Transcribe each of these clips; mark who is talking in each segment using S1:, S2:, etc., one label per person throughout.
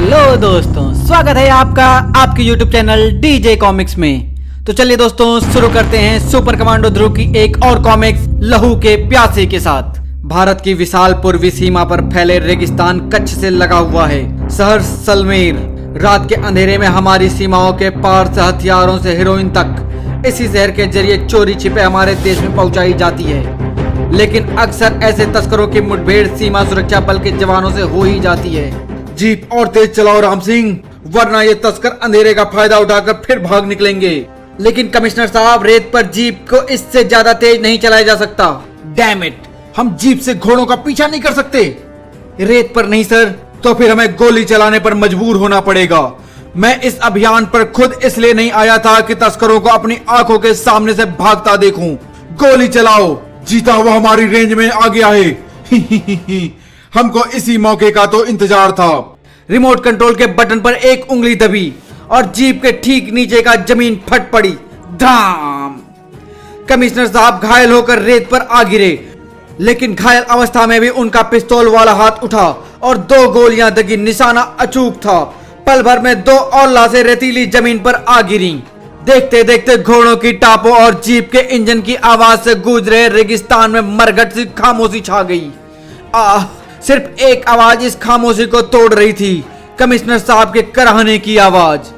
S1: Hello दोस्तों, स्वागत है आपका आपके YouTube चैनल डीजे कॉमिक्स में। तो चलिए दोस्तों, शुरू करते हैं सुपर कमांडो ध्रुव की एक और कॉमिक्स लहू के प्यासे के साथ। भारत की विशाल पूर्वी सीमा पर फैले रेगिस्तान कच्छ से लगा हुआ है शहर सलमेर। रात के अंधेरे में हमारी सीमाओं के पार से हथियारों से हीरोइन तक इसी शहर के जरिए चोरी छिपे हमारे देश में पहुंचाई जाती है। लेकिन अक्सर ऐसे तस्करों की मुठभेड़ सीमा सुरक्षा बल के जवानों से हो ही जाती है।
S2: जीप और तेज चलाओ राम सिंह, वरना ये तस्कर अंधेरे का फायदा उठाकर फिर भाग निकलेंगे।
S1: लेकिन कमिश्नर साहब, रेत पर जीप को इससे ज्यादा तेज नहीं चलाया जा सकता।
S2: डैम इट, हम जीप से घोड़ों का पीछा नहीं कर सकते।
S1: रेत पर नहीं सर।
S2: तो फिर हमें गोली चलाने पर मजबूर होना पड़ेगा। मैं इस अभियान पर खुद इसलिए नहीं आया था कि तस्करों को अपनी आंखों के सामने से भागता देखूं। गोली चलाओ, जीता हुआ हमारी रेंज में आ गया है। हमको इसी मौके का तो इंतजार था।
S1: रिमोट कंट्रोल के बटन पर एक उंगली दबी और जीप के ठीक नीचे का जमीन फट पड़ी। धाम! कमिश्नर साहब घायल होकर रेत पर आ गिरे, लेकिन घायल अवस्था में भी उनका पिस्तौल वाला हाथ उठा और 2 गोलियां दगी। निशाना अचूक था। पल भर में 2 और लाशें रेतीली जमीन पर आ गिरी। देखते देखते घोड़ों की टापों और जीप के इंजन की आवाज से गूंज रहे रेगिस्तान में मरघट सी खामोशी छा गई। सिर्फ एक आवाज इस खामोशी को तोड़ रही थी, कमिश्नर साहब के कराहने की आवाज।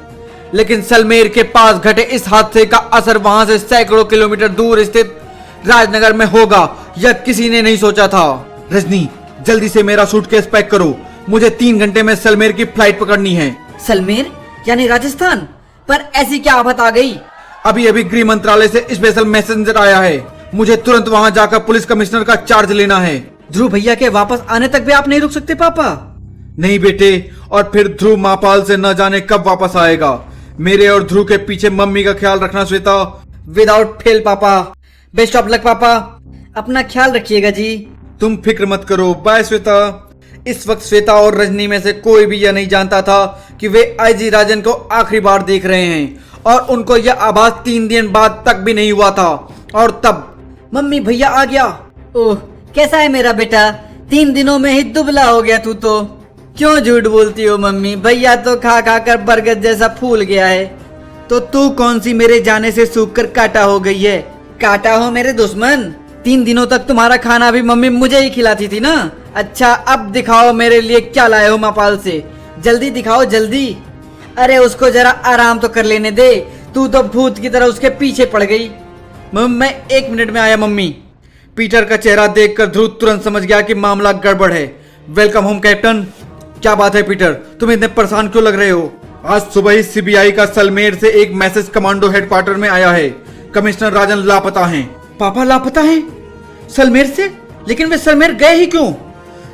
S1: लेकिन सलमेर के पास घटे इस हादसे का असर वहां से सैकड़ों किलोमीटर दूर स्थित राजनगर में होगा, यह किसी ने नहीं सोचा था।
S2: रजनी, जल्दी से मेरा सूटकेस पैक करो, मुझे 3 घंटे में सलमेर की फ्लाइट पकड़नी है।
S1: सलमेर यानी राजस्थान? पर ऐसी क्या आफत आ गई?
S2: अभी अभी गृह मंत्रालय से स्पेशल मैसेंजर आया है। मुझे तुरंत वहां जाकर पुलिस कमिश्नर का चार्ज लेना है।
S1: ध्रुव भैया के वापस आने तक भी आप नहीं रुक सकते पापा?
S2: नहीं बेटे, और फिर ध्रुव मापाल से न जाने कब वापस आएगा। मेरे और ध्रुव के पीछे मम्मी का ख्याल रखना श्वेता।
S1: विदाउट फेल पापा। बेस्ट ऑफ लक पापा, अपना ख्याल रखिएगा जी।
S2: तुम फिक्र मत करो। बाय श्वेता। इस वक्त श्वेता और रजनी में से कोई भी यह नहीं जानता था कि वे आईजी राजन को आखिरी बार देख रहे हैं, और उनको यह आभास 3 दिन बाद तक भी नहीं हुआ था। और तब मम्मी भैया आ गया। ओह, कैसा है मेरा बेटा? 3 दिनों में ही दुबला हो गया तू तो। क्यों झूठ बोलती हो मम्मी? भैया तो खा खा कर बरगद जैसा फूल गया है। तो तू कौन सी मेरे जाने से सूख कर काटा हो गई है? काटा हो मेरे दुश्मन। 3 दिनों तक तुम्हारा खाना भी मम्मी मुझे ही खिलाती थी ना। अच्छा, अब दिखाओ मेरे लिए क्या लाए हो मापाल से। जल्दी दिखाओ जल्दी। अरे उसको जरा आराम तो कर लेने दे। तू तो भूत की तरह उसके पीछे पड़ गई। मैं 1 मिनट में आया मम्मी। पीटर का चेहरा देखकर ध्रुव तुरंत समझ गया कि मामला गड़बड़ है। Welcome home captain. क्या बात है पीटर, तुम इतने परेशान क्यों लग रहे हो? आज सुबह ही सीबीआई का सलमेर से एक मैसेज कमांडो हेडक्वार्टर में आया है। कमिश्नर राजन लापता हैं। पापा लापता हैं? सलमेर से? लेकिन वे सलमेर गए ही क्यों?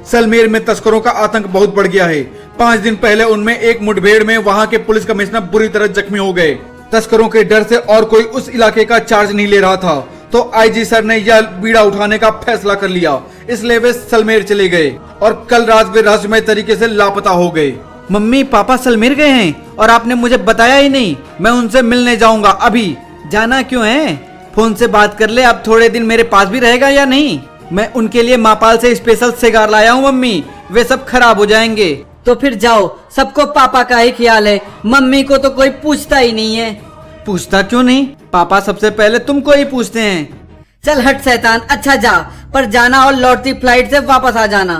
S2: सलमेर में तस्करों का आतंक बहुत बढ़ गया है। 5 दिन पहले उनमें एक मुठभेड़ में वहां के पुलिस कमिश्नर बुरी तरह जख्मी हो गए। तस्करों के डर से और कोई उस इलाके का चार्ज नहीं ले रहा था, तो आईजी सर ने यह बीड़ा उठाने का फैसला कर लिया। इसलिए वे सलमेर चले गए और कल रात वे रहस्यमय तरीके से लापता हो गए। मम्मी पापा सलमेर गए हैं और आपने मुझे बताया ही नहीं। मैं उनसे मिलने जाऊंगा अभी। जाना क्यों है? फोन से बात कर ले। अब थोड़े दिन मेरे पास भी रहेगा या नहीं? मैं उनके लिए मापाल से स्पेशल सिगार लाया हूँ मम्मी, वे सब खराब हो जाएंगे। तो फिर जाओ, सबको पापा का ही ख्याल है, मम्मी को तो कोई पूछता ही नहीं है। पूछता क्यों नहीं? पापा सबसे पहले तुमको ही पूछते हैं। चल हट शैतान। अच्छा जा, पर जाना और लौटती फ्लाइट से वापस आ जाना।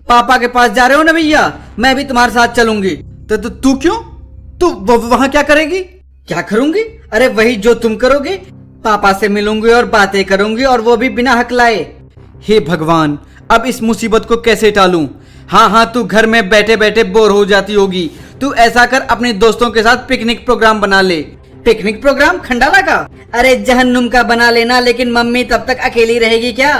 S2: पापा के पास जा रहे हो ना भैया, मैं भी तुम्हारे साथ चलूंगी। तो तू क्यों? तू वहां क्या करेगी? क्या करूंगी? अरे वही जो तुम करोगे। पापा से मिलूंगी और बातें करूंगी, और वो भी बिना हकलाए। हे भगवान, अब इस मुसीबत को कैसे टालूं? हाँ, तू घर में बैठे बैठे बोर हो जाती होगी। तू ऐसा कर, अपने दोस्तों के साथ पिकनिक प्रोग्राम बना ले। पिकनिक प्रोग्राम खंडाला का? अरे जहन्नुम का बना लेना, लेकिन मम्मी तब तक अकेली रहेगी क्या?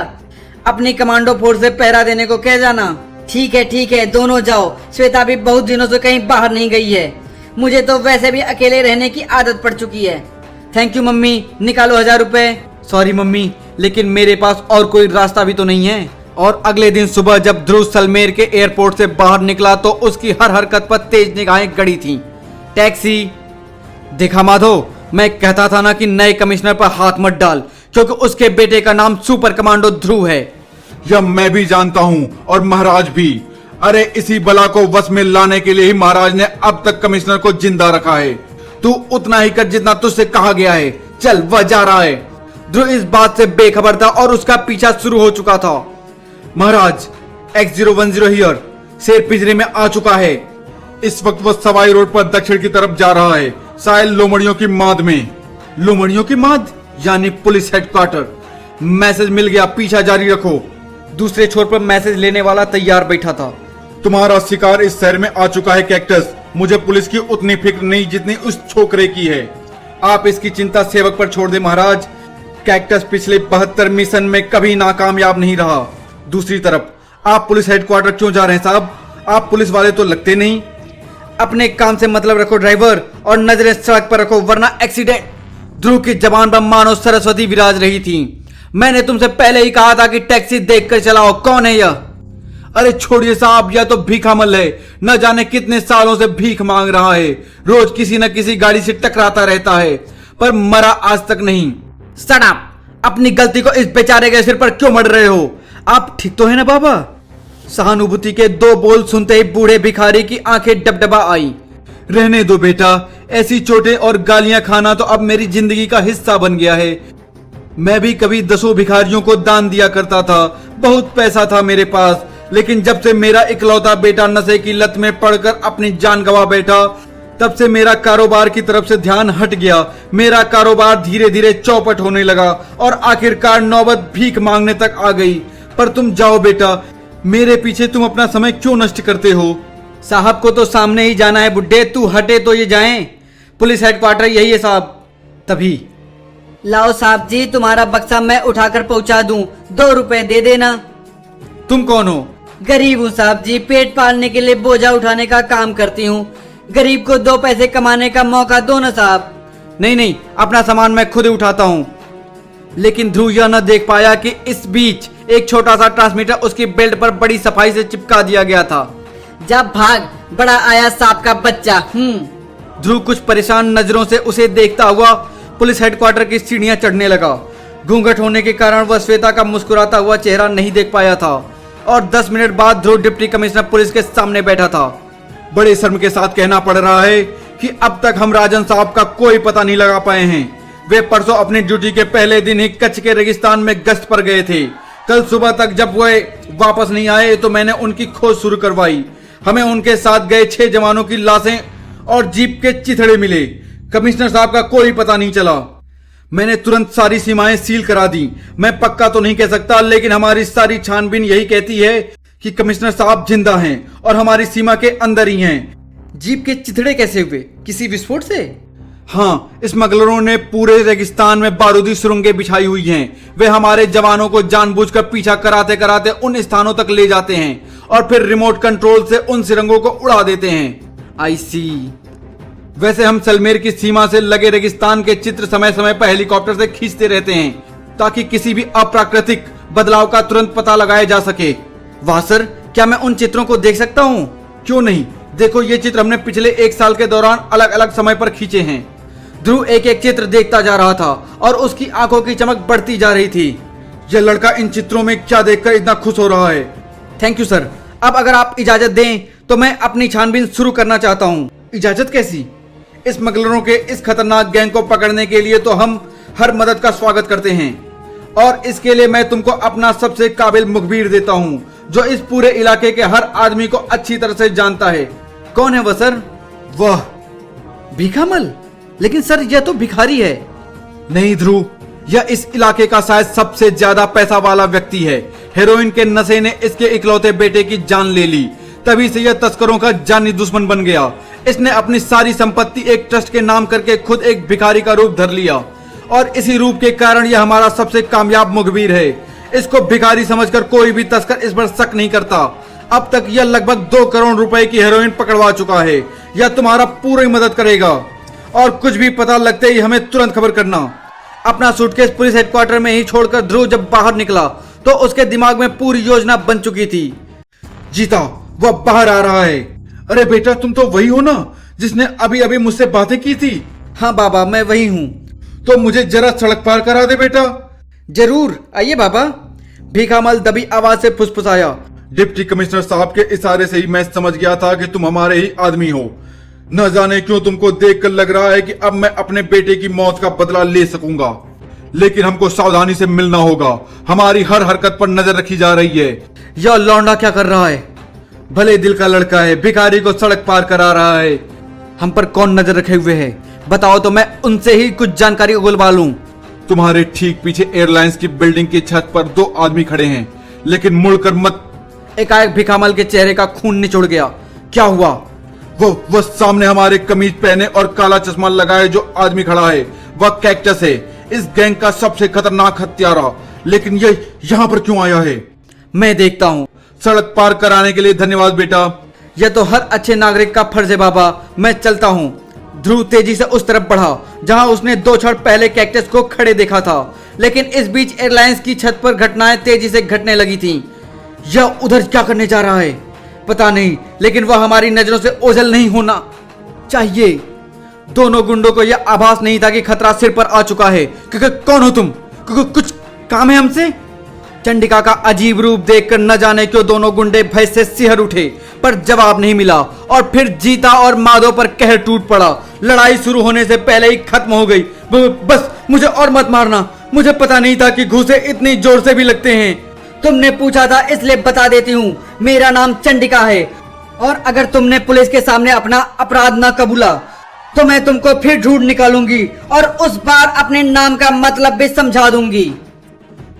S2: अपनी कमांडो फोर्स से पहरा देने को कह जाना। ठीक है, दोनों जाओ। श्वेता भी बहुत दिनों से कहीं बाहर नहीं गई है। मुझे तो वैसे भी अकेले रहने की आदत पड़ चुकी है। थैंक यू मम्मी, निकालो 1000 रुपए। सॉरी मम्मी, लेकिन मेरे पास और कोई रास्ता भी तो नहीं है। और अगले दिन सुबह जब ध्रुव सलमेर के एयरपोर्ट से बाहर निकला तो उसकी हर हरकत पर तेज निगाहें गड़ी थीं। टैक्सी। देखा माधव, मैं कहता था ना कि नए कमिश्नर पर हाथ मत डाल, क्योंकि उसके बेटे का नाम सुपर कमांडो ध्रुव है। यह मैं भी जानता हूँ, और महाराज भी।
S3: अरे इसी बला को वश में लाने के लिए ही महाराज ने अब तक कमिश्नर को जिंदा रखा है। तू उतना ही कर जितना तुझसे कहा गया है। चल, वह जा रहा है।
S2: ध्रुव इस बात से बेखबर था और उसका पीछा शुरू हो चुका था।
S3: महाराज, X010 हियर, शेर पिंजरे में आ चुका है। इस वक्त वह सवाई रोड पर दक्षिण की तरफ जा रहा है, शायद लोमड़ियों की माद में।
S2: लोमड़ियों की माद यानी पुलिस हेडक्वार्टर। मैसेज मिल गया, पीछा जारी रखो। दूसरे छोर पर मैसेज लेने वाला तैयार बैठा था।
S3: तुम्हारा शिकार इस शहर में आ चुका है कैक्टस। मुझे पुलिस की उतनी फिक्र नहीं जितनी उस छोकरे की है।
S2: आप इसकी चिंता सेवक पर छोड़ दे महाराज। कैक्टस पिछले 72 मिशन में कभी नाकामयाब नहीं रहा। दूसरी तरफ आप पुलिस हेडक्वार्टर क्यों जा रहे हैं साहब? आप पुलिस वाले तो लगते नहीं। अपने काम से मतलब रखो ड्राइवर, और नजरें सड़क पर रखो वरना एक्सीडेंट। ध्रुव की जबान पर मानो सरस्वती विराज रही थी। मैंने तुमसे पहले ही कहा था कि टैक्सी देखकर चलाओ। कौन है यह?
S3: अरे छोड़िए साहब, यह तो भीखामल है। न जाने कितने सालों से भीख मांग रहा है। रोज किसी न किसी गाड़ी से टकराता रहता है, पर मरा आज तक नहीं।
S2: सड़ाप, अपनी गलती को इस बेचारे के सिर पर क्यों मर रहे हो? आप ठीक तो है ना बाबा? सहानुभूति के 2 बोल सुनते ही बूढ़े भिखारी की आंखें डबडबा आई।
S3: रहने दो बेटा, ऐसी चोटें और गालियां खाना तो अब मेरी जिंदगी का हिस्सा बन गया है। मैं भी कभी 10 भिखारियों को दान दिया करता था। बहुत पैसा था मेरे पास, लेकिन जब से मेरा इकलौता बेटा नशे की लत में पड़कर अपनी जान गंवा बैठा, तब से मेरा कारोबार की तरफ से ध्यान हट गया। मेरा कारोबार धीरे धीरे चौपट होने लगा और आखिरकार नौबत भीख मांगने तक आ गई। पर तुम जाओ बेटा, मेरे पीछे तुम अपना समय क्यों नष्ट करते हो?
S2: साहब को तो सामने ही जाना है बुड्ढे, तू हटे तो ये जाएं। पुलिस हेडक्वार्टर यही है साहब। तभी
S4: लाओ साहब जी, तुम्हारा बक्सा मैं उठाकर पहुंचा दूं। 2 रुपए दे देना।
S2: तुम कौन हो?
S4: गरीब हूँ साहब जी, पेट पालने के लिए बोझा उठाने का काम करती हूँ। गरीब को 2 पैसे कमाने का मौका दो ना साहब।
S2: नहीं नहीं, अपना सामान मैं खुद ही उठाता हूँ। लेकिन ध्रुव यह न देख पाया कि इस बीच एक छोटा सा ट्रांसमीटर उसकी बेल्ट पर बड़ी सफाई से चिपका दिया गया था।
S4: जब भाग, बड़ा आया सांप का बच्चा।
S2: ध्रुव कुछ परेशान नजरों से उसे देखता हुआ पुलिस हेडक्वार्टर की सीढ़ियां चढ़ने लगा। घूंघट होने के कारण वह श्वेता का मुस्कुराता हुआ चेहरा नहीं देख पाया था और 10 मिनट बाद ध्रुव डिप्टी कमिश्नर पुलिस के सामने बैठा था।
S3: बड़े शर्म के साथ कहना पड़ रहा है कि अब तक हम राजन साहब का कोई पता नहीं लगा पाए हैं। वे परसों अपनी ड्यूटी के पहले दिन ही कच्छ के रेगिस्तान में गश्त पर गए थे। कल सुबह तक जब वे वापस नहीं आए तो मैंने उनकी खोज शुरू करवाई। हमें उनके साथ गए 6 जवानों की लाशें और जीप के चिथड़े मिले। कमिश्नर साहब का कोई पता नहीं चला। मैंने तुरंत सारी सीमाएं सील करा दी। मैं पक्का तो नहीं कह सकता, लेकिन हमारी सारी छानबीन यही कहती है कि कमिश्नर साहब जिंदा हैं और हमारी सीमा के अंदर ही हैं।
S2: जीप के चिथड़े कैसे हुए? किसी विस्फोट से?
S3: हाँ, स्मगलरों ने पूरे रेगिस्तान में बारूदी सुरंगें बिछाई हुई हैं। वे हमारे जवानों को जानबूझकर पीछा कराते कराते उन स्थानों तक ले जाते हैं और फिर रिमोट कंट्रोल से उन सुरंगों को उड़ा देते हैं।
S2: आई सी।
S3: वैसे हम सलमेर की सीमा से लगे रेगिस्तान के चित्र समय समय पर हेलीकॉप्टर से खींचते रहते हैं ताकि किसी भी अप्राकृतिक बदलाव का तुरंत पता लगाया जा सके।
S2: वाह सर, क्या मैं उन चित्रों को देख सकता हूँ?
S3: क्यों नहीं, देखो ये चित्र हमने पिछले 1 साल के दौरान अलग अलग समय पर खींचे हैं।
S2: ध्रुव एक एक चित्र देखता जा रहा था और उसकी आंखों की चमक बढ़ती जा रही थी।
S3: यह लड़का इन चित्रों में क्या देखकर इतना खुश हो रहा है?
S2: Thank you sir. अब अगर आप इजाजत दें तो मैं अपनी छानबीन शुरू करना चाहता हूँ।
S3: इजाजत कैसी? स्मगलरों के इस खतरनाक गैंग को पकड़ने के लिए तो हम हर मदद का स्वागत करते हैं और इसके लिए मैं तुमको अपना सबसे काबिल मुखबिर देता हूँ जो इस पूरे इलाके के हर आदमी को अच्छी तरह से जानता है।
S2: कौन है वह सर?
S3: वह
S2: भीखामल? लेकिन सर यह तो भिखारी है।
S3: नहीं ध्रुव, यह इस इलाके का शायद सबसे ज्यादा पैसा वाला व्यक्ति है। हेरोइन के नशे ने इसके इकलौते बेटे की जान ले ली, तभी से यह तस्करों का जानी दुश्मन बन गया। इसने अपनी सारी संपत्ति एक ट्रस्ट के नाम करके खुद एक भिखारी का रूप धर लिया और इसी रूप के कारण यह हमारा सबसे कामयाब मुखबिर है। इसको भिखारी समझकर कोई भी तस्कर इस पर शक नहीं करता। अब तक यह लगभग 2 करोड़ रुपए की हेरोइन पकड़वा चुका है। यह तुम्हारा पूरी मदद करेगा और कुछ भी पता लगते ही हमें तुरंत खबर करना।
S2: अपना सूटकेस पुलिस हेडक्वार्टर में ही छोड़कर ध्रुव जब बाहर निकला तो उसके दिमाग में पूरी योजना बन चुकी थी।
S3: जीता, वह बाहर आ रहा है। अरे बेटा, तुम तो वही हो ना जिसने अभी अभी मुझसे बातें की थी?
S2: हाँ बाबा, मैं वही हूँ।
S3: तो मुझे जरा सड़क पार करा दे बेटा।
S2: जरूर, आइए बाबा। भीखामल दबी आवाज से फुसफुसाया।
S3: डिप्टी कमिश्नर साहब के इशारे से ही मैं समझ गया था कि तुम हमारे ही आदमी हो। न जाने क्यों तुमको देखकर लग रहा है कि अब मैं अपने बेटे की मौत का बदला ले सकूंगा, लेकिन हमको सावधानी से मिलना होगा। हमारी हर हरकत पर नजर रखी जा रही है।
S2: यह लौंडा क्या कर रहा है? भले दिल का लड़का है, भिखारी को सड़क पार करा रहा है। हम पर कौन नजर रखे हुए है? बताओ तो मैं उनसे ही कुछ जानकारी उगलवा लूं।
S3: तुम्हारे ठीक पीछे एयरलाइंस की बिल्डिंग की छत पर 2 आदमी खड़े हैं, लेकिन मुड़कर मत।
S2: एकाएक भिखामल के चेहरे का खून निचोड़ गया। क्या हुआ?
S3: वो सामने हमारे कमीज पहने और काला चश्मा लगाए जो आदमी खड़ा है, वह कैक्टस है, इस गैंग का सबसे खतरनाक हत्यारा। लेकिन ये यहाँ पर क्यों आया है?
S2: मैं देखता हूँ।
S3: सड़क पार कराने के लिए धन्यवाद बेटा।
S2: यह तो हर अच्छे नागरिक का फर्ज है बाबा। मैं चलता हूँ। ध्रुव तेजी से उस तरफ बढ़ा जहां उसने 2 क्षण पहले कैक्टस को खड़े देखा था, लेकिन इस बीच एयरलाइंस की छत पर घटनाएं तेजी से घटने लगी थीं। यह उधर क्या करने जा रहा है पता नहीं, लेकिन वह हमारी नजरों से ओझल नहीं होना चाहिए। दोनों गुंडों को यह आभास नहीं था कि खतरा सिर पर आ चुका है। कौन हो तुम? कुछ काम है हमसे? चंडिका का अजीब रूप देखकर न जाने क्यों दोनों गुंडे भय से सिहर उठे, पर जवाब नहीं मिला और फिर जीता और माधव पर कहर टूट पड़ा। लड़ाई शुरू होने से पहले ही खत्म हो गई। बस मुझे और मत मारना। मुझे पता नहीं था कि घूंसे इतनी जोर से भी लगते हैं।
S4: तुमने पूछा था इसलिए बता देती हूँ, मेरा नाम चंडिका है, और अगर तुमने पुलिस के सामने अपना अपराध न कबूला तो मैं तुमको फिर झूठ निकालूंगी और उस बार अपने नाम का मतलब भी समझा दूंगी।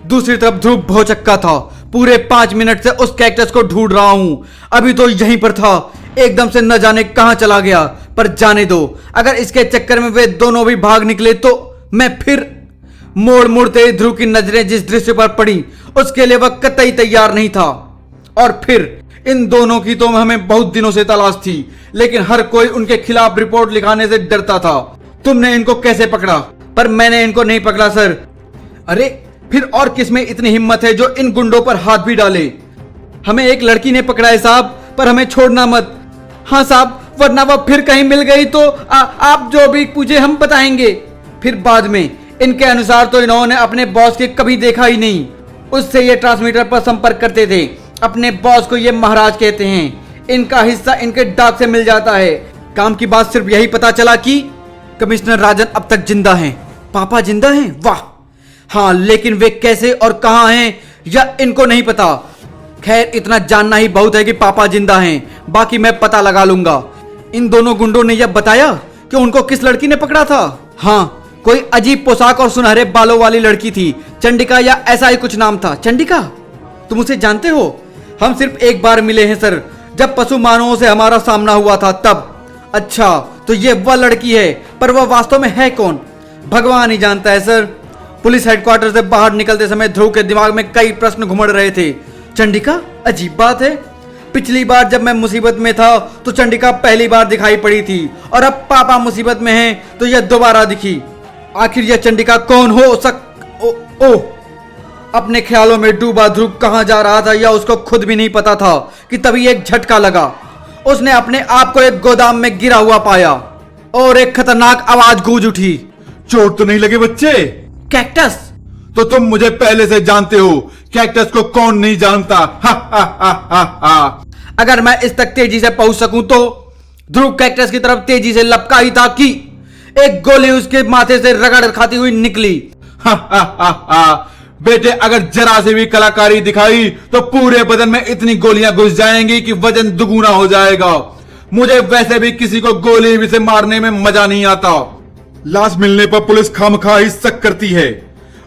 S2: दूसरी तरफ ध्रुव भौचक्का था। पूरे 5 मिनट से उस कैक्टस को ढूंढ रहा हूं। अभी तो यहीं पर था, एकदम से न जाने कहां चला गया। पर जाने दो, अगर इसके चक्कर में वे दोनों भी भाग निकले तो मैं फिर। मोड़ मुड़ते ध्रुव की नजरें जिस दृश्य पर पड़ी उसके लिए वह कतई तैयार नहीं था। और फिर इन दोनों की तो हमें बहुत दिनों से तलाश थी, लेकिन हर कोई उनके खिलाफ रिपोर्ट लिखाने से डरता था। तुमने इनको कैसे पकड़ा? पर मैंने इनको नहीं पकड़ा सर। अरे फिर और किसमें इतनी हिम्मत है जो इन गुंडों पर हाथ भी डाले? हमें एक लड़की ने पकड़ा है साहब, पर हमें छोड़ना मत। हाँ साहब, वरना वह फिर कहीं मिल गई तो आप जो भी पूछे हम बताएंगे। फिर बाद में इनके अनुसार तो इन्होंने अपने बॉस के कभी देखा ही नहीं। उससे ये ट्रांसमीटर पर संपर्क करते थे। अपने बॉस को ये महाराज कहते हैं। इनका हिस्सा इनके डाक से मिल जाता है। काम की बात सिर्फ यही पता चला कि कमिश्नर राजन अब तक जिंदा हैं। पापा जिंदा हैं? वाह। हाँ, लेकिन वे कैसे और कहां हैं यह इनको नहीं पता। खैर, इतना जानना ही बहुत है कि पापा जिंदा हैं, बाकी मैं पता लगा लूंगा। इन दोनों गुंडों ने यह बताया कि उनको किस लड़की ने पकड़ा था? हाँ, कोई अजीब पोशाक और सुनहरे बालों वाली लड़की थी। चंडिका या ऐसा ही कुछ नाम था। चंडिका? तुम उसे जानते हो? हम सिर्फ एक बार मिले हैं सर, जब पशु मानवों से हमारा सामना हुआ था तब। अच्छा, तो ये वह लड़की है, पर वह वास्तव में है कौन भगवान ही जानता है सर। पुलिस हेडक्वार्टर से बाहर निकलते समय ध्रुव के दिमाग में कई प्रश्न घुमड़ रहे थे। चंडिका? अजीब बात है, पिछली बार जब मैं मुसीबत में था तो चंडिका पहली बार दिखाई पड़ी थी, और अब पापा मुसीबत में हैं तो यह दोबारा दिखी। आखिर यह चंडिका कौन हो ओ अपने ख्यालों में डूबा ध्रुव कहां जा रहा था यह उसको खुद भी नहीं पता था कि तभी एक झटका लगा। उसने अपने आप को एक गोदाम में गिरा हुआ पाया और एक खतरनाक आवाज गूंज उठी।
S3: चोट तो नहीं लगे बच्चे?
S2: कैक्टस?
S3: तो तुम मुझे पहले से जानते हो। कैक्टस को कौन नहीं जानता? हा हा हा हा हा।
S2: अगर मैं इस तक तेजी से पहुंच सकूं तो। ध्रुव कैक्टस की तरफ तेजी से लपका ही था कि एक गोली उसके माथे से रगड़ खाती हुई निकली।
S3: हा हा हा हा। बेटे, अगर जरा से भी कलाकारी दिखाई तो पूरे बदन में इतनी गोलियां घुस जाएंगी कि वजन दुगुना हो जाएगा। मुझे वैसे भी किसी को गोली भी से मारने में मजा नहीं आता। लाश मिलने पर पुलिस खामखा ही शक करती है।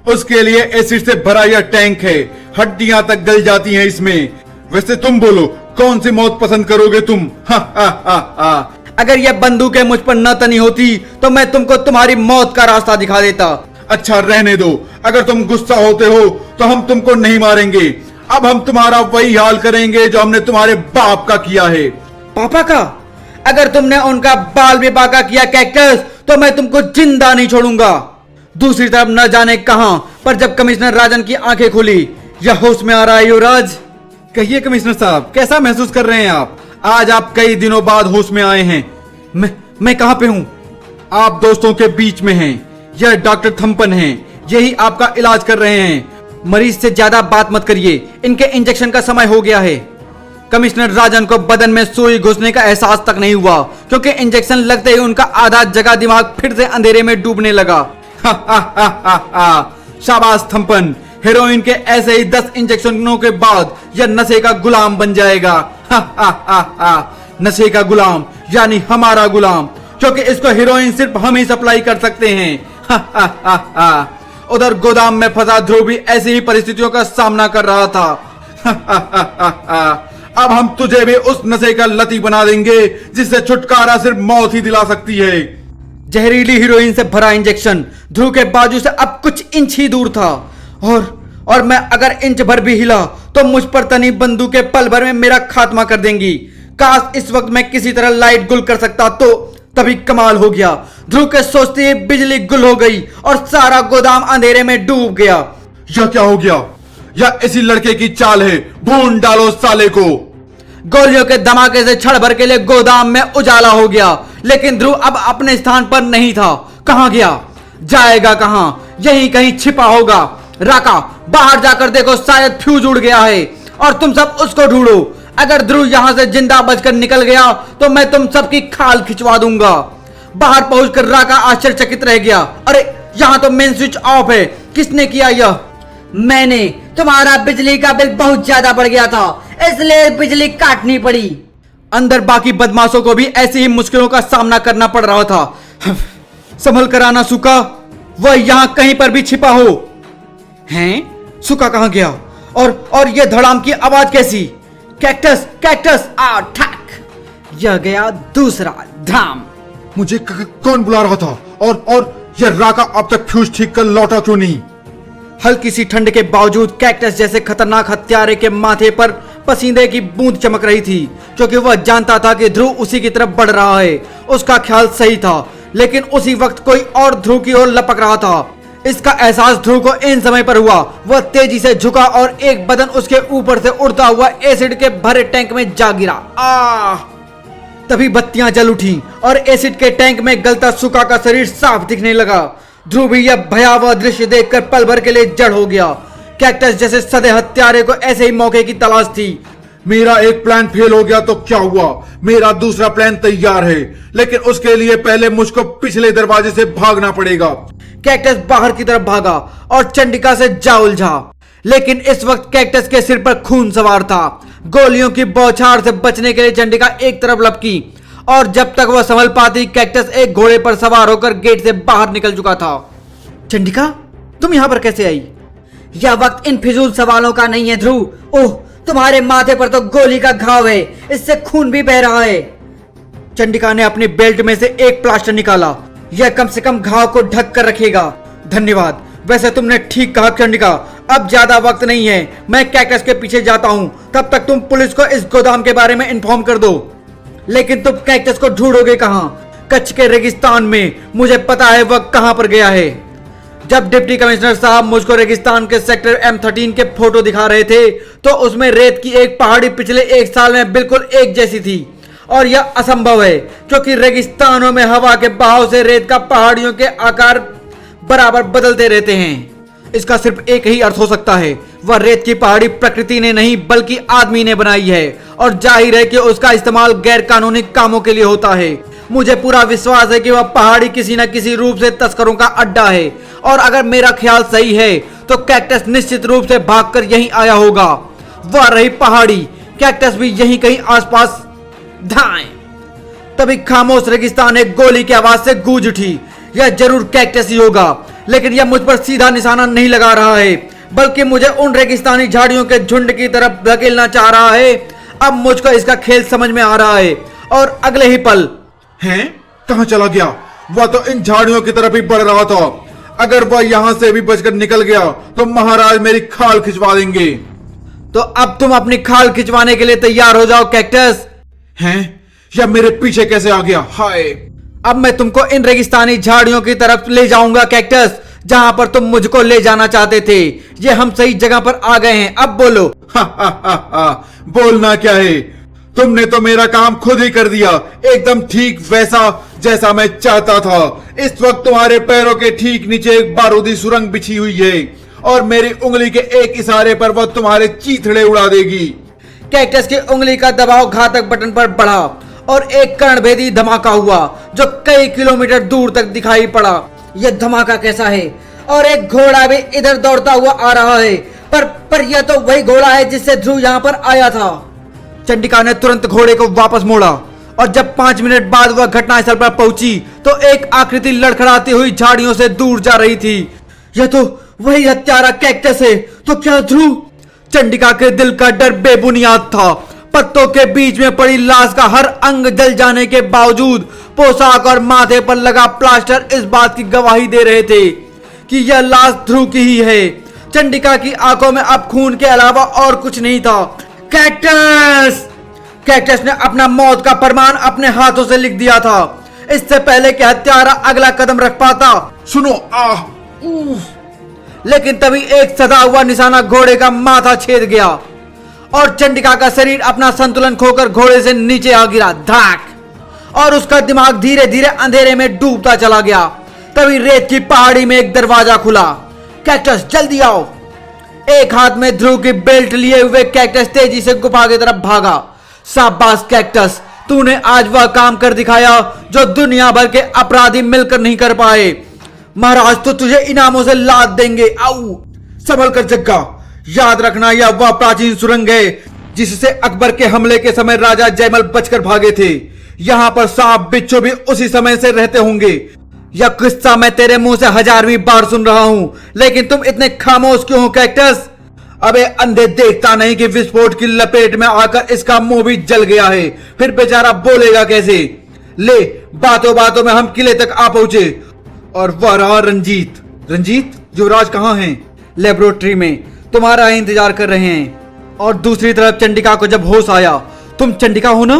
S3: उसके लिए एसिड से भरा यह टैंक है, हड्डियां तक गल जाती हैं इसमें। वैसे तुम बोलो, कौन सी मौत पसंद करोगे तुम? हा हा हा हा।
S2: अगर यह बंदूकें मुझ पर न तनी होती तो मैं तुमको तुम्हारी मौत का रास्ता दिखा देता।
S3: अच्छा, रहने दो। अगर तुम गुस्सा होते हो तो हम तुमको नहीं मारेंगे। अब हम तुम्हारा वही हाल करेंगे जो हमने तुम्हारे बाप का किया है।
S2: पापा का? अगर तुमने उनका बाल भी बाका किया कैक्टस, तो मैं तुमको जिंदा नहीं छोड़ूंगा। दूसरी तरफ न जाने कहां पर जब कमिश्नर राजन की आंखें खुली, यह होश में आ रहा है युवराज।
S3: कहिए कमिश्नर साहब, कैसा महसूस कर रहे हैं आप? आज आप कई दिनों बाद होश में आए हैं।
S2: मैं कहां पे हूं?
S3: आप दोस्तों के बीच में हैं। यह डॉक्टर थम्पन हैं, यही आपका इलाज कर रहे हैं।
S2: मरीज से ज्यादा बात मत करिए, इनके इंजेक्शन का समय हो गया है।
S1: कमिश्नर राजन को बदन में सुई घुसने का एहसास तक नहीं हुआ, क्योंकि इंजेक्शन लगते ही उनका आधा जगह दिमाग फिर से अंधेरे में डूबने लगा।
S3: शाबाश थम्पन, हेरोइन के ऐसे ही 10 इंजेक्शनों के बाद यह नशे का गुलाम बन जाएगा। नशे का गुलाम यानी हमारा गुलाम, क्योंकि इसको हेरोइन सिर्फ हम ही सप्लाई कर सकते हैं। उधर गोदाम में फंसा ध्रुव भी ऐसी ही परिस्थितियों का सामना कर रहा था। अब हम तुझे भी उस नशे का लती बना देंगे जिससे छुटकारा सिर्फ मौत ही दिला सकती है।
S1: जहरीली हीरोइन से भरा इंजेक्शन ध्रुव के बाजू से अब कुछ इंच ही दूर था, और मैं अगर इंच भर भी हिला तो मुझ पर तनी बंदूकें पल भर में मेरा खात्मा कर देंगी। काश इस वक्त मैं किसी तरह लाइट गुल कर सकता तो तभी कमाल हो गया। ध्रुव के सोचते ही बिजली गुल हो गई और सारा गोदाम अंधेरे में डूब गया।
S3: यह क्या हो गया? यह इसी लड़के की चाल है, भून डालो साले को।
S1: गोलियों के धमाके से क्षण भर के लिए गोदाम में उजाला हो गया, लेकिन ध्रुव अब अपने स्थान पर नहीं था। कहां गया? जाएगा कहां? यहीं कहीं छिपा होगा। राका, बाहर जाकर देखो, शायद फ्यूज उड़ गया है और तुम सब उसको ढूंढो। अगर ध्रुव यहां से जिंदा बचकर निकल गया तो मैं तुम सबकी खाल खिंचवा दूंगा। बाहर पहुंचकर राका आश्चर्यचकित रह गया। अरे, यहां तो मेन स्विच ऑफ है। किसने किया यह?
S4: मैंने। तुम्हारा बिजली का बिल बहुत ज्यादा बढ़ गया था, इसलिए बिजली काटनी पड़ी।
S1: अंदर बाकी बदमाशों को भी ऐसी ही मुश्किलों का सामना करना पड़ रहा था। संभल कर आना सुका, वह यहां कहीं पर भी छिपा हो। हैं? सुका कहां गया? और यह धड़ाम की आवाज कैसी? कैक्टस, कैक्टस, आ ठक! यह गया दूसरा धाम।
S3: मुझे कौन बुला रहा था? और यह राका अब तक फ्यूज ठीक कर लौटा क्यों नहीं?
S1: हल्की सी ठंड के बावजूद कैक्टस जैसे खतरनाक हत्यारे के माथे पर पसीने की बूंद चमक रही थी, क्योंकि वह जानता था कि ध्रुव उसी की तरफ बढ़ रहा है। उसका ख्याल सही था, लेकिन उसी वक्त कोई और ध्रुव की ओर लपक रहा था। इसका एहसास ध्रुव को इन समय पर हुआ। वह तेजी से झुका और एक बदन उसके ऊपर से उड़ता हुआ एसिड के भरे टैंक में जा गिरा। आह! तभी बत्तियां जल उठी और एसिड के टैंक में गलता सुका का शरीर साफ दिखने लगा। ध्रुव भी यह भयावह दृश्य देखकर पल भर के लिए जड़ हो गया। कैक्टस जैसे सदे हत्यारे को ऐसे ही मौके की तलाश थी।
S3: मेरा एक प्लान फेल हो गया तो क्या हुआ? मेरा दूसरा प्लान तैयार है, लेकिन उसके लिए पहले मुझको पिछले दरवाजे से भागना पड़ेगा।
S1: कैक्टस बाहर की तरफ भागा और चंडिका से जा उलझा, लेकिन इस वक्त कैक्टस के सिर पर खून सवार था। गोलियों की बौछार से बचने के लिए चंडिका एक तरफ लपकी, और जब तक वह संभल पाती कैक्टस एक घोड़े पर सवार होकर गेट से बाहर निकल चुका था। चंडिका, तुम यहां पर कैसे आई?
S4: यह वक्त इन फिजूल सवालों का नहीं है ध्रुव। ओह, तुम्हारे माथे पर तो गोली का घाव है, इससे खून भी बह रहा है।
S1: चंडिका ने अपनी बेल्ट में से एक प्लास्टर निकाला। यह कम से कम घाव को ढक कर रखेगा। धन्यवाद। वैसे तुमने ठीक कहा चंडिका, अब ज्यादा वक्त नहीं है। मैं कैक्टस के पीछे जाता हूं, तब तक तुम पुलिस को इस गोदाम के बारे में इन्फॉर्म कर दो। लेकिन तुम कैक्टस को ढूंढोगे कहां? कच्छ के रेगिस्तान में। मुझे पता है वह कहां पर गया है। जब डिप्टी कमिश्नर साहब मुझको रेगिस्तान के सेक्टर M13 के फोटो दिखा रहे थे तो उसमें रेत की एक पहाड़ी पिछले एक साल में बिल्कुल एक जैसी थी, और यह असंभव है क्योंकि रेगिस्तानों में हवा के बहाव से रेत का पहाड़ियों के आकार बराबर बदलते रहते हैं। इसका सिर्फ एक ही अर्थ हो सकता है, वह रेत की पहाड़ी प्रकृति ने नहीं बल्कि आदमी ने बनाई है, और जाहिर है कि उसका इस्तेमाल गैर कानूनी कामों के लिए होता है। मुझे पूरा विश्वास है कि वह पहाड़ी किसी न किसी रूप से तस्करों का अड्डा है, और अगर मेरा ख्याल सही है तो कैक्टस निश्चित रूप से भागकर यहीं आया होगा। वह रही पहाड़ी, कैक्टस भी यहीं कहीं आसपास। धाएं! तभी खामोश रेगिस्तान एक गोली की आवाज से गूंज उठी। यह जरूर कैक्टस ही होगा, लेकिन यह मुझ पर सीधा निशाना नहीं लगा रहा है, बल्कि मुझे उन रेगिस्तानी झाड़ियों के झुंड की तरफ धकेलना चाह रहा है। अब मुझको इसका खेल समझ में आ रहा है, और अगले ही पल
S3: हैं? कहां चला गया? वह तो इन झाड़ियों की तरफ ही बढ़ रहा था। अगर वह यहां से भी बचकर निकल गया तो महाराज मेरी खाल खिंचवा देंगे।
S1: तो अब तुम अपनी खाल खिंचवाने के लिए तैयार हो जाओ कैक्टस।
S3: हैं? या मेरे पीछे कैसे आ गया? हाय!
S1: अब मैं तुमको इन रेगिस्तानी झाड़ियों की तरफ ले जाऊंगा कैक्टस, जहां पर तुम मुझको ले जाना चाहते थे। ये हम सही जगह पर आ गए हैं। अब बोलो।
S3: बोलना क्या है? तुमने तो मेरा काम खुद ही कर दिया, एकदम ठीक वैसा जैसा मैं चाहता था। इस वक्त तुम्हारे पैरों के ठीक नीचे एक बारूदी सुरंग बिछी हुई है, और मेरी उंगली के एक इशारे पर वह तुम्हारे चीथड़े उड़ा देगी।
S1: कैक्टस की उंगली का दबाव घातक बटन पर बढ़ा और एक कर्णभेदी धमाका हुआ जो कई किलोमीटर दूर तक दिखाई पड़ा।
S4: यह धमाका कैसा है? और एक घोड़ा भी इधर दौड़ता हुआ आ रहा है, पर यह तो वही घोड़ा है जिससे ध्रुव यहाँ पर आया था।
S1: चंडिका ने तुरंत घोड़े को वापस मोड़ा और जब 5 मिनट बाद वह घटनास्थल पर पहुंची तो एक आकृति लड़खड़ाती हुई झाड़ियों से दूर जा रही थी।
S4: यह तो वही हत्यारा कैक्टस है। तो क्या ध्रुव?
S1: चंडिका के दिल का डर बेबुनियाद था। पत्तों के बीच में पड़ी लाश का हर अंग जल जाने के बावजूद पोशाक और माथे पर लगा प्लास्टर इस बात की गवाही दे रहे थे कि यह लाश ध्रुव की ही है। चंडिका की आंखों में अब खून के अलावा और कुछ नहीं था। कैक्टस! कैक्टस ने अपना मौत का फरमान अपने हाथों से लिख दिया था, इससे पहले कि हत्यारा अगला कदम रख पाता।
S3: सुनो,
S1: लेकिन तभी एक सदा हुआ निशाना घोड़े का माथा छेद गया और चंडिका का शरीर अपना संतुलन खोकर घोड़े से नीचे आ गिरा। धड़ाक! और उसका दिमाग धीरे धीरे अंधेरे में डूबता चला गया। तभी रेत की पहाड़ी में एक दरवाजा खुला। कैक्टस, जल्दी आओ! एक हाथ में ध्रुव की बेल्ट लिए हुए कैक्टस तेजी से गुफा की तरफ भागा। शाबाश कैक्टस, तूने आज वह काम कर दिखाया जो दुनिया भर के अपराधी मिलकर नहीं कर पाए। महाराज तो तुझे इनामों से लाद देंगे। आऊ!
S3: संभल कर जग्गा, याद रखना यह वह प्राचीन सुरंग है जिससे अकबर के हमले के समय राजा जयमल बचकर भागे थे। यहाँ पर सांप बिच्छू भी उसी समय से रहते होंगे।
S1: यह किस्सा मैं तेरे मुंह से 1000वीं बार सुन रहा हूं, लेकिन तुम इतने खामोश क्यों हो कैक्टस?
S3: अबे अंधे, देखता नहीं कि विस्फोट की लपेट में आकर इसका मुंह भी जल गया है, फिर बेचारा बोलेगा कैसे? ले, बातों बातों में हम किले तक आ पहुंचे और वह रहा रंजीत। रंजीत, युवराज कहाँ हैं?
S1: लेबोरेटरी में तुम्हारा इंतजार कर रहे हैं। और दूसरी तरफ चंडिका को जब होश आया, तुम चंडिका हो ना?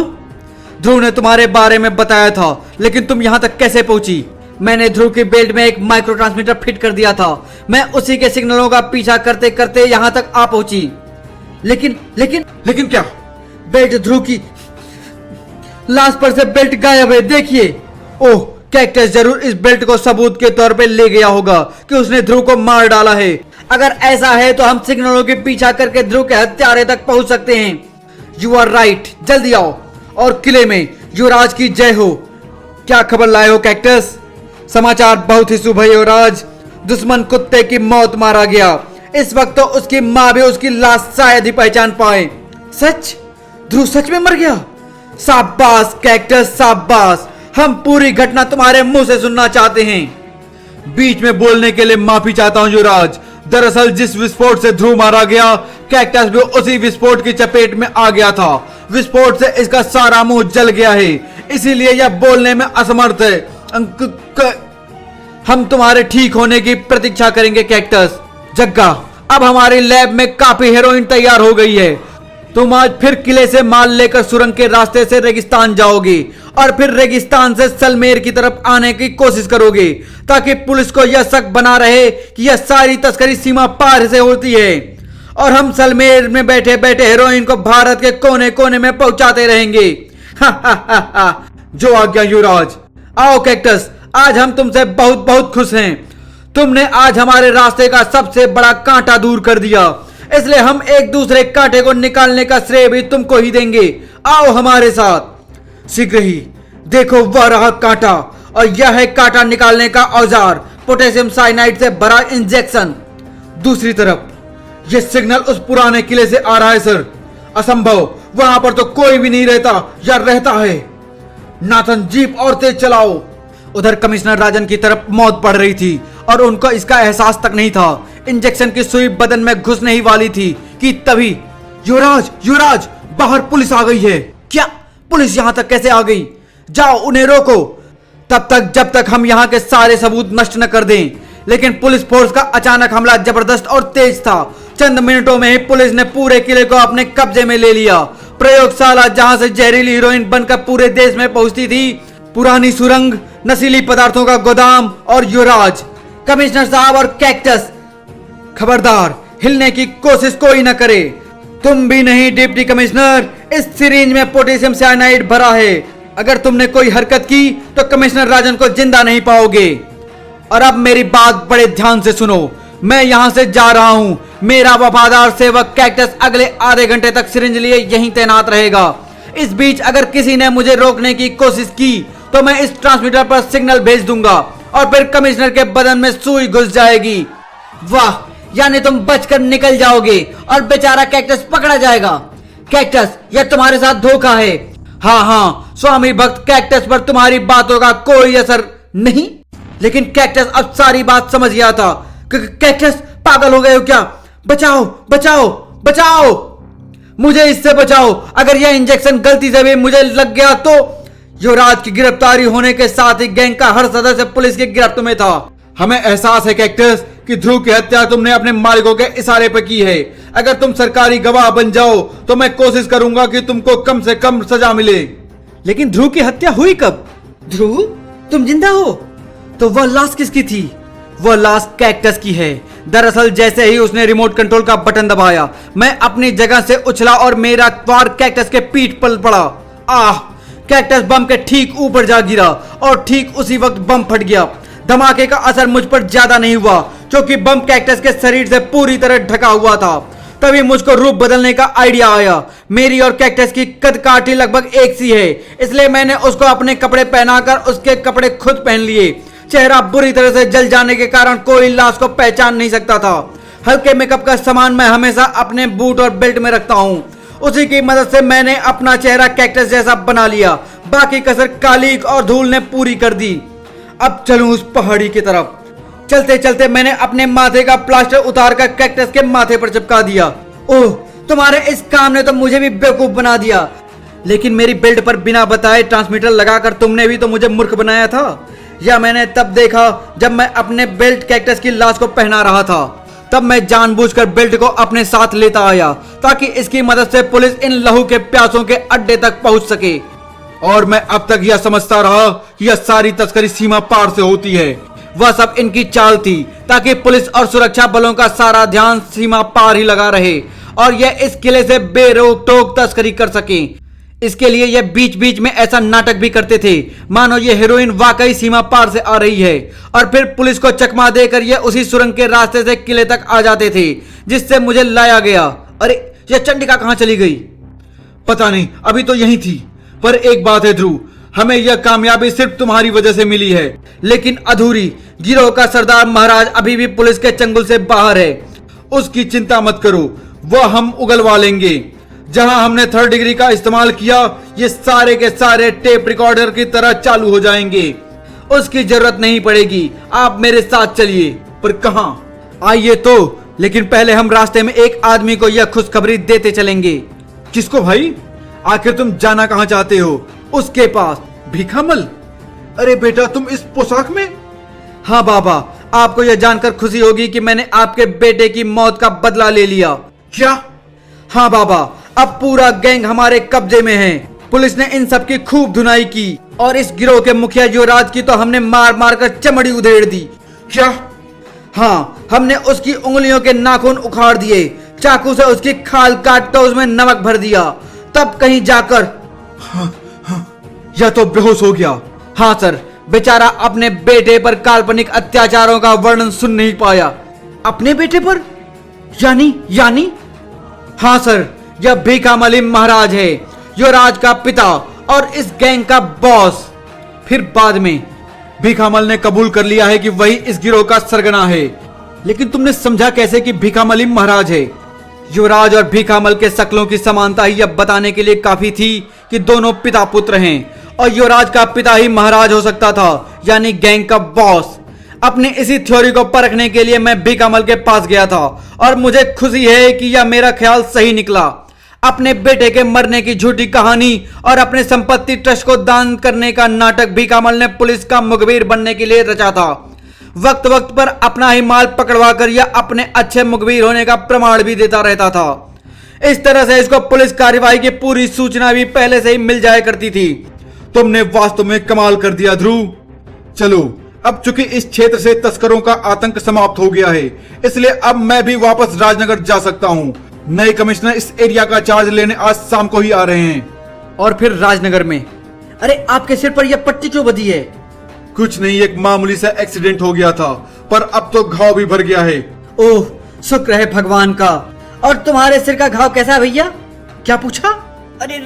S1: ध्रुव ने तुम्हारे बारे में बताया था, लेकिन तुम यहां तक कैसे पहुंची? मैंने ध्रुव की बेल्ट में एक माइक्रो ट्रांसमीटर फिट कर दिया था। मैं उसी के सिग्नलों का पीछा करते करते यहां तक आ पहुंची।
S3: लेकिन क्या?
S1: बेल्ट ध्रुव की लाश पर से बेल्ट गायब है, देखिए। ओह, कैक्टस जरूर इस बेल्ट को सबूत के तौर पे ले गया होगा कि उसने ध्रुव को मार डाला है। अगर ऐसा है तो हम सिग्नलों के पीछा करके ध्रुव के हत्यारे तक पहुंच सकते हैं। यू आर राइट, जल्दी आओ और किले में युवराज की जय हो। क्या खबर लाए हो कैक्टस? समाचार बहुत ही शुभ है युवराज। दुश्मन कुत्ते की मौत मारा गया। इस वक्त तो उसकी मां भी उसकी लाश शायद ही पहचान पाए। सच? ध्रुव सच में मर गया? शाबाश कैक्टस, शाबाश। हम पूरी घटना तुम्हारे मुंह से सुनना चाहते हैं।
S3: बीच में बोलने के लिए माफी चाहता हूं युवराज। दरअसल जिस विस्फोट से ध्रुव मारा गया, कैक्टस भी उसी विस्फोट की चपेट में आ गया था। विस्फोट से इसका सारा मुंह जल गया है, इसीलिए यह बोलने में असमर्थ है।
S1: हम तुम्हारे ठीक होने की प्रतीक्षा करेंगे कैक्टस। जग्गा, अब हमारी लैब में काफी हेरोइन तैयार हो गई है। तुम आज फिर किले से माल लेकर सुरंग के रास्ते से रेगिस्तान जाओगे और फिर रेगिस्तान से सलमेर की तरफ आने की कोशिश करोगे, ताकि पुलिस को यह शक बना रहे कि यह सारी तस्करी सीमा पार से होती है और हम सलमेर में बैठे बैठे हेरोइन को भारत के कोने कोने में पहुंचाते रहेंगे।
S3: जो आज्ञा युवराज।
S1: आओ कैक्टस, आज हम तुमसे बहुत बहुत खुश हैं। तुमने आज हमारे रास्ते का सबसे बड़ा कांटा दूर कर दिया, इसलिए हम एक दूसरे कांटे को निकालने का श्रेय भी तुमको ही देंगे। आओ हमारे साथ।
S3: शीघ्र ही। देखो, वह रहा कांटा,
S1: और यह है कांटा निकालने का औजार, पोटेशियम साइनाइड से भरा इंजेक्शन।
S3: दूसरी तरफ यह सिग्नल उस पुराने किले से आ रहा है सर। असंभव, वहां पर तो कोई भी नहीं रहता या रहता है। नाथन, जीप और तेज चलाओ।
S1: उधर कमिश्नर राजन की तरफ मौत पड़ रही थी और उनको इसका एहसास तक नहीं था। इंजेक्शन की सुई बदन में घुसने ही वाली थी कि तभी
S3: युवराज, युवराज, बाहर पुलिस आ गई है।
S1: क्या? पुलिस यहां तक कैसे आ गई? जाओ उन्हें रोको, तब तक जब तक हम यहां के सारे सबूत नष्ट न कर दें। लेकिन पुलिस फोर्स का अचानक हमला जबरदस्त और तेज था। चंद मिनटों में ही पुलिस ने पूरे किले को अपने कब्जे में ले लिया। प्रयोगशाला जहां से जहरीली हीरोइन बनकर पूरे देश में पहुंचती थी, पुरानी सुरंग, नशीली पदार्थों का गोदाम और युवराज, कमिश्नर साहब और कैक्टस, खबरदार, हिलने की कोशिश कोई न करे। तुम भी नहीं डिप्टी कमिश्नर। इस सिरिंज में पोटेशियम साइनाइड भरा है। अगर तुमने कोई हरकत की तो कमिश्नर राजन को जिंदा नहीं पाओगे। और अब मेरी बात बड़े ध्यान से सुनो। मैं यहाँ से जा रहा हूँ। मेरा वफादार सेवक कैक्टस अगले आधे घंटे तक सिरिंज लिए यहीं तैनात रहेगा। इस बीच अगर किसी ने मुझे रोकने की कोशिश की तो मैं इस ट्रांसमीटर पर सिग्नल भेज दूंगा और फिर कमिश्नर के बदन में सुई घुस जाएगी।
S4: वाह, यानी तुम बचकर निकल जाओगे और बेचारा कैक्टस पकड़ा जाएगा। कैक्टस, यह तुम्हारे साथ धोखा है।
S1: हाँ हाँ, स्वामी भक्त कैक्टस पर तुम्हारी बातों का कोई असर नहीं। लेकिन कैक्टस अब सारी बात समझ गया था। कैक्टस, पागल हो गए हो क्या? बचाओ बचाओ बचाओ, मुझे इससे बचाओ। अगर यह इंजेक्शन गलती से भी मुझे लग गया तो। युवराज की गिरफ्तारी होने के साथ ही गैंग का हर सदस्य पुलिस की गिरफ्त में था।
S3: हमें एहसास है कैक्टस कि ध्रुव की हत्या तुमने अपने मालिकों के इशारे पर की है। अगर तुम सरकारी गवाह बन जाओ तो मैं कोशिश करूंगा कि तुमको कम से कम सजा मिले।
S1: लेकिन ध्रुव की हत्या हुई कब?
S4: ध्रुव, तुम जिंदा हो?
S1: तो वह लाश किसकी थी? वह लाश कैक्टस की है। दरअसल जैसे ही उसने रिमोट कंट्रोल का बटन दबाया, मैं अपनी जगह से उछला और मेरा वार कैक्टस के पीठ पर पड़ा। आह! कैक्टस बम के ठीक ऊपर जा गिरा और ठीक उसी वक्त बम फट गया। धमाके का असर मुझ पर ज्यादा नहीं हुआ क्योंकि बम कैक्टस के शरीर से पूरी तरह ढका हुआ था। तभी मुझको रूप बदलने का आइडिया आया। मेरी और कैक्टस की कद काठी लगभग एक सी है, इसलिए मैंने उसको अपने कपड़े पहनाकर उसके कपड़े खुद पहन लिए। चेहरा बुरी तरह से जल जाने के कारण कोई लाश को पहचान नहीं सकता था। हल्के मेकअप का सामान मैं हमेशा अपने बूट और बेल्ट में रखता हूँ। उसी की मदद से मैंने अपना चेहरा कैक्टस जैसा बना लिया। बाकी कसर कालीक और धूल ने पूरी कर दी। अब चलूं उस पहाड़ी की तरफ। चलते चलते मैंने अपने माथे का प्लास्टर उतारकर कैक्टस के माथे पर चिपका दिया।
S4: ओह, तुम्हारे इस काम ने तो मुझे भी बेवकूफ बना दिया।
S1: लेकिन मेरी बेल्ट पर बिना बताए ट्रांसमीटर लगाकर तुमने भी तो मुझे मूर्ख बनाया था। या मैंने तब देखा जब मैं अपने बेल्ट कैक्टस की लाश को पहना रहा था। तब मैं जानबूझकर बेल्ट को अपने साथ लेता आया ताकि इसकी मदद से पुलिस इन लहू के प्यासों के अड्डे तक पहुंच सके।
S3: और मैं अब तक यह समझता रहा कि यह सारी तस्करी सीमा पार से होती है।
S1: वह सब इनकी चाल थी ताकि पुलिस और सुरक्षा बलों का सारा ध्यान सीमा पार ही लगा रहे और यह इस किले से बेरोक टोक तस्करी कर सके। इसके लिए यह बीच बीच में ऐसा नाटक भी करते थे मानो ये हीरोइन वाकई सीमा पार से आ रही है और फिर पुलिस को चकमा देकर यह उसी सुरंग के रास्ते से किले तक आ जाते थे जिससे मुझे लाया गया। अरे, यह चंडिका कहां चली गई?
S3: पता नहीं, अभी तो यही थी। पर एक बात है ध्रुव, हमें यह कामयाबी सिर्फ तुम्हारी वजह से मिली है।
S1: लेकिन अधूरी। गिरोह का सरदार महाराज अभी भी पुलिस के चंगुल से बाहर है।
S3: उसकी चिंता मत करो, वह हम उगलवा लेंगे। जहां हमने 3rd डिग्री का इस्तेमाल किया, ये सारे के सारे टेप रिकॉर्डर की तरह चालू हो जाएंगे।
S1: उसकी जरूरत नहीं पड़ेगी, आप मेरे साथ चलिए।
S3: पर कहां?
S1: आइए तो, लेकिन पहले हम रास्ते में एक आदमी को यह खुशखबरी देते चलेंगे।
S3: किसको भाई? आखिर तुम जाना कहां चाहते हो?
S1: उसके पास।
S3: भिखामल? अरे बेटा, तुम इस पोशाक में?
S1: हाँ बाबा, आपको यह जानकर खुशी होगी कि मैंने आपके बेटे की मौत का बदला ले लिया।
S3: क्या?
S1: हाँ बाबा, अब पूरा गैंग हमारे कब्जे में है। पुलिस ने इन सब की खूब धुनाई की और इस गिरोह के मुखिया युवराज की तो हमने मार मार कर चमड़ी उधेड़ दी।
S3: क्या?
S1: हाँ, हमने उसकी उंगलियों के नाखून उखाड़ दिए, चाकू से उसकी खाल काट कर उसमें नमक भर दिया। तब कहीं जाकर
S3: यह तो बेहोश हो गया।
S1: हाँ सर, बेचारा अपने बेटे पर काल्पनिक अत्याचारों का वर्णन सुन नहीं पाया। अपने बेटे पर? यानी? हाँ सर, यह भिखामल महाराज है, युवराज का पिता और इस गैंग का बॉस। फिर बाद में
S3: भिखामल ने कबूल कर लिया है कि वही इस गिरोह का सरगना है।
S1: लेकिन तुमने समझा कैसे कि भिखामल महाराज है? युवराज और भिखामल के शक्लों की समानता ही अब बताने के लिए काफी थी कि दोनों पिता पुत्र हैं और युवराज का पिता ही महाराज हो सकता था, यानी गैंग का बॉस। अपनी इसी थ्योरी को परखने के लिए मैं भिखामल के पास गया था और मुझे खुशी है कि यह मेरा ख्याल सही निकला। अपने बेटे के मरने की झूठी कहानी और अपने संपत्ति ट्रस्ट को दान करने का नाटक भिखामल ने पुलिस का मुखबिर बनने के लिए रचा था। वक्त वक्त पर अपना ही माल पकड़वा कर यह अपने अच्छे मुखबिर होने का प्रमाण भी देता रहता था। इस तरह से इसको पुलिस कार्यवाही की पूरी सूचना भी पहले से ही मिल जाया करती थी।
S3: तुमने वास्तव में कमाल कर दिया ध्रुव। चलो, अब चूंकि इस क्षेत्र से तस्करों का आतंक समाप्त हो गया है, इसलिए अब मैं भी वापस राजनगर जा सकता हूँ। नए कमिश्नर इस एरिया का चार्ज लेने आज शाम को ही आ रहे हैं।
S1: और फिर राजनगर में?
S4: अरे, आपके सिर पर यह पट्टी क्यों बंधी है?
S3: कुछ नहीं, एक मामूली सा एक्सीडेंट हो गया था, पर अब तो घाव भी भर गया है।
S4: ओह, शुक्र है भगवान का। और तुम्हारे सिर का घाव कैसा है भैया?
S1: क्या पूछा?
S4: अरे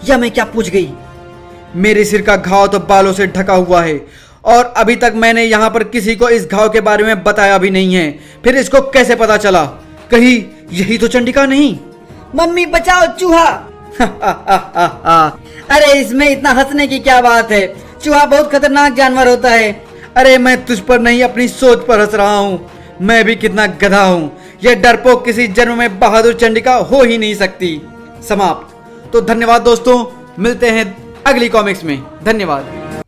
S4: या मैं क्या पूछ गई?
S1: मेरे सिर का घाव तो बालों से ढका हुआ है और अभी तक मैंने यहाँ पर किसी को इस घाव के बारे में बताया भी नहीं है। फिर इसको कैसे पता चला? कहीं यही तो चंडिका नहीं?
S4: मम्मी बचाओ चूहा। अरे इसमें इतना हंसने की क्या बात है? चूहा बहुत खतरनाक जानवर होता है।
S1: अरे मैं तुझ पर नहीं, अपनी सोच पर हंस रहा हूँ। मैं भी कितना गधा हूँ। यह डरपोक किसी जन्म में बहादुर चंडिका हो ही नहीं सकती। समाप्त। तो धन्यवाद दोस्तों, मिलते हैं अगली कॉमिक्स में। धन्यवाद।